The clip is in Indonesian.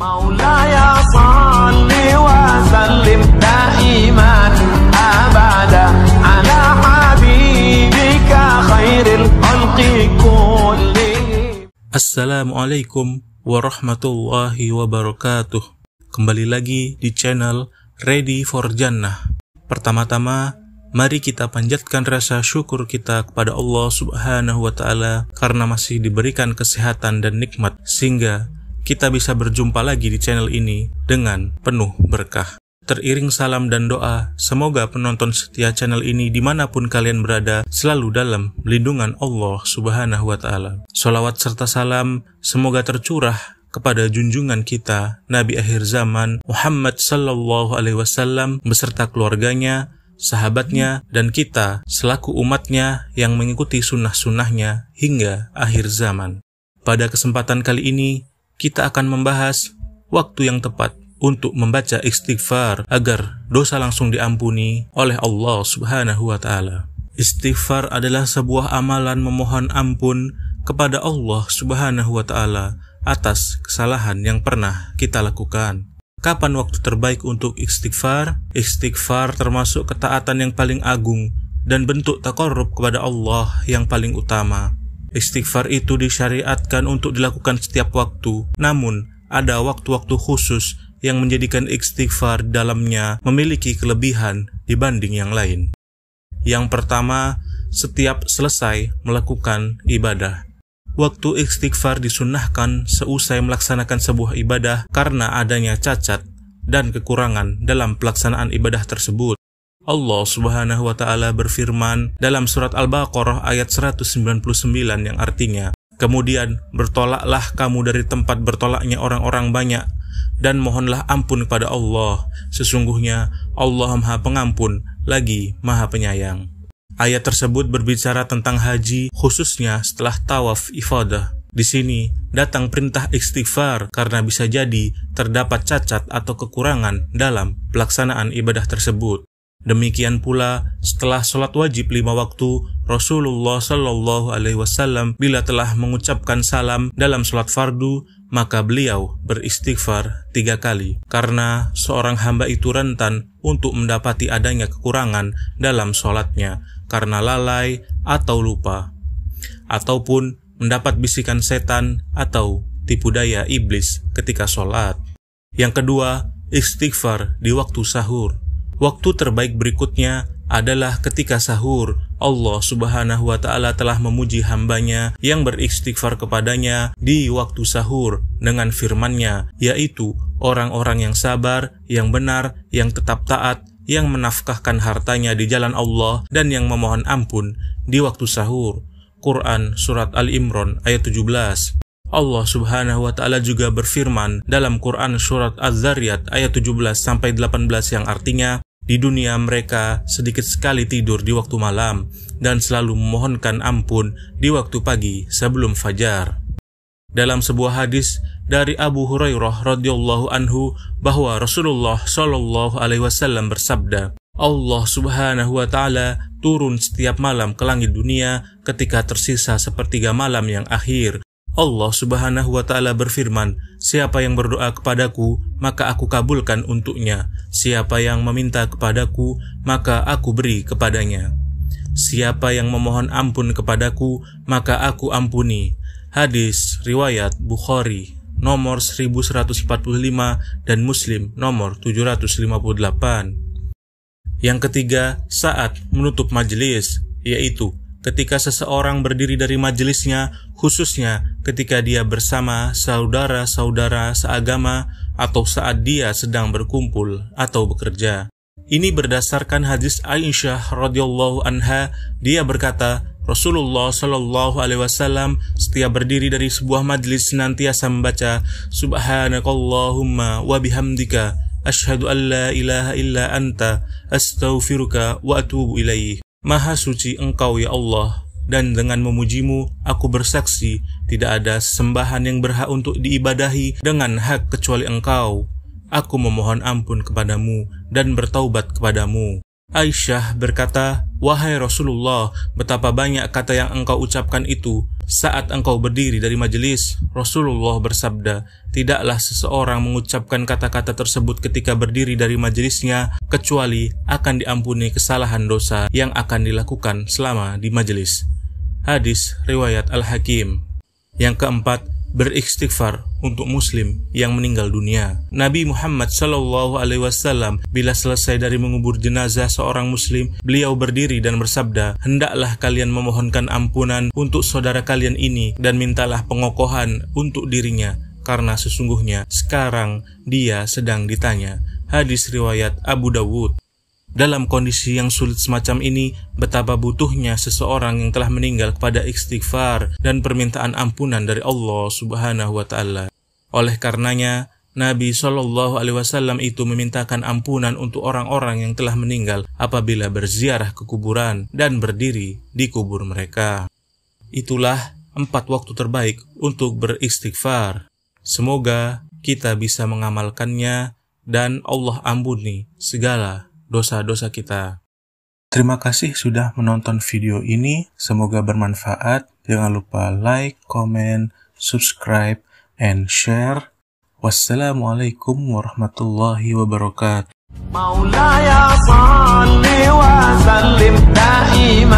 Maulaya salli wa sallim daiman abada ala habibika khairil khalqi kullihim. Assalamualaikum warahmatullahi wabarakatuh. Kembali lagi di channel Ready for Jannah. Pertama-tama, mari kita panjatkan rasa syukur kita kepada Allah Subhanahu wa Ta'ala karena masih diberikan kesehatan dan nikmat sehingga kita bisa berjumpa lagi di channel ini dengan penuh berkah. Teriring salam dan doa, semoga penonton setia channel ini dimanapun kalian berada selalu dalam lindungan Allah Subhanahu wa Ta'ala. Sholawat serta salam semoga tercurah kepada junjungan kita Nabi akhir zaman Muhammad sallallahu alaihi wasallam beserta keluarganya, sahabatnya, dan kita selaku umatnya yang mengikuti sunnah-sunnahnya hingga akhir zaman. Pada kesempatan kali ini kita akan membahas waktu yang tepat untuk membaca istighfar agar dosa langsung diampuni oleh Allah Subhanahu wa Ta'ala. Istighfar adalah sebuah amalan memohon ampun kepada Allah Subhanahu wa Ta'ala atas kesalahan yang pernah kita lakukan. Kapan waktu terbaik untuk istighfar? Istighfar termasuk ketaatan yang paling agung dan bentuk taqarrub kepada Allah yang paling utama. Istighfar itu disyariatkan untuk dilakukan setiap waktu, namun ada waktu-waktu khusus yang menjadikan istighfar dalamnya memiliki kelebihan dibanding yang lain. Yang pertama, setiap selesai melakukan ibadah. Waktu istighfar disunnahkan seusai melaksanakan sebuah ibadah karena adanya cacat dan kekurangan dalam pelaksanaan ibadah tersebut. Allah Subhanahu wa Ta'ala berfirman dalam surat Al-Baqarah ayat 199 yang artinya, "Kemudian bertolaklah kamu dari tempat bertolaknya orang-orang banyak dan mohonlah ampun kepada Allah. Sesungguhnya Allah Maha Pengampun lagi Maha Penyayang." Ayat tersebut berbicara tentang haji, khususnya setelah tawaf ifadah. Di sini datang perintah istighfar karena bisa jadi terdapat cacat atau kekurangan dalam pelaksanaan ibadah tersebut. Demikian pula setelah sholat wajib 5 waktu, Rasulullah Shallallahu Alaihi Wasallam bila telah mengucapkan salam dalam sholat fardu, maka beliau beristighfar 3 kali karena seorang hamba itu rentan untuk mendapati adanya kekurangan dalam sholatnya karena lalai atau lupa, ataupun mendapat bisikan setan atau tipu daya iblis ketika sholat. Yang kedua, istighfar di waktu sahur. Waktu terbaik berikutnya adalah ketika sahur. Allah Subhanahu wa Ta'ala telah memuji hambanya yang beristighfar kepadanya di waktu sahur dengan firman-Nya, yaitu orang-orang yang sabar, yang benar, yang tetap taat, yang menafkahkan hartanya di jalan Allah, dan yang memohon ampun di waktu sahur. Quran Surat Al-Imran ayat 17. Allah Subhanahu wa Ta'ala juga berfirman dalam Quran Surat Az-Zariyat ayat 17-18 yang artinya, "Di dunia mereka sedikit sekali tidur di waktu malam dan selalu memohonkan ampun di waktu pagi sebelum fajar." Dalam sebuah hadis dari Abu Hurairah radhiyallahu anhu bahwa Rasulullah Shallallahu alaihi wasallam bersabda, "Allah Subhanahu wa Ta'ala turun setiap malam ke langit dunia ketika tersisa sepertiga malam yang akhir. Allah Subhanahu wa Ta'ala berfirman, siapa yang berdoa kepadaku, maka aku kabulkan untuknya. Siapa yang meminta kepadaku, maka aku beri kepadanya. Siapa yang memohon ampun kepadaku, maka aku ampuni." Hadis riwayat Bukhari nomor 1145 dan Muslim nomor 758. Yang ketiga, saat menutup majelis, yaitu ketika seseorang berdiri dari majelisnya, khususnya ketika dia bersama saudara-saudara seagama atau saat dia sedang berkumpul atau bekerja. Ini berdasarkan hadis Aisyah radhiyallahu anha, dia berkata, Rasulullah Shallallahu alaihi wasallam setiap berdiri dari sebuah majelis senantiasa membaca, "Subhanakallahumma wa bihamdika asyhadu an la ilaha illa anta astaghfiruka wa atubu ilaih." Maha suci Engkau ya Allah, dan dengan memujimu aku bersaksi tidak ada sembahan yang berhak untuk diibadahi dengan hak kecuali Engkau. Aku memohon ampun kepadamu dan bertaubat kepadamu. Aisyah berkata, "Wahai Rasulullah, betapa banyak kata yang engkau ucapkan itu saat engkau berdiri dari majelis." Rasulullah bersabda, "Tidaklah seseorang mengucapkan kata-kata tersebut ketika berdiri dari majelisnya, kecuali akan diampuni kesalahan dosa yang akan dilakukan selama di majelis." Hadis riwayat Al-Hakim. Yang keempat, beristighfar untuk muslim yang meninggal dunia. Nabi Muhammad SAW bila selesai dari mengubur jenazah seorang muslim, beliau berdiri dan bersabda, "Hendaklah kalian memohonkan ampunan untuk saudara kalian ini dan mintalah pengokohan untuk dirinya, karena sesungguhnya sekarang dia sedang ditanya." Hadis riwayat Abu Dawud. Dalam kondisi yang sulit semacam ini, betapa butuhnya seseorang yang telah meninggal kepada istighfar dan permintaan ampunan dari Allah Subhanahu wa Ta'ala. Oleh karenanya, Nabi SAW itu memintakan ampunan untuk orang-orang yang telah meninggal apabila berziarah ke kuburan dan berdiri di kubur mereka. Itulah 4 waktu terbaik untuk beristighfar. Semoga kita bisa mengamalkannya dan Allah ampuni segala dosa-dosa kita. Terima kasih sudah menonton video ini. Semoga bermanfaat. Jangan lupa like, comment, subscribe, and share. Wassalamualaikum warahmatullahi wabarakatuh. مولاي صل وسلم دائما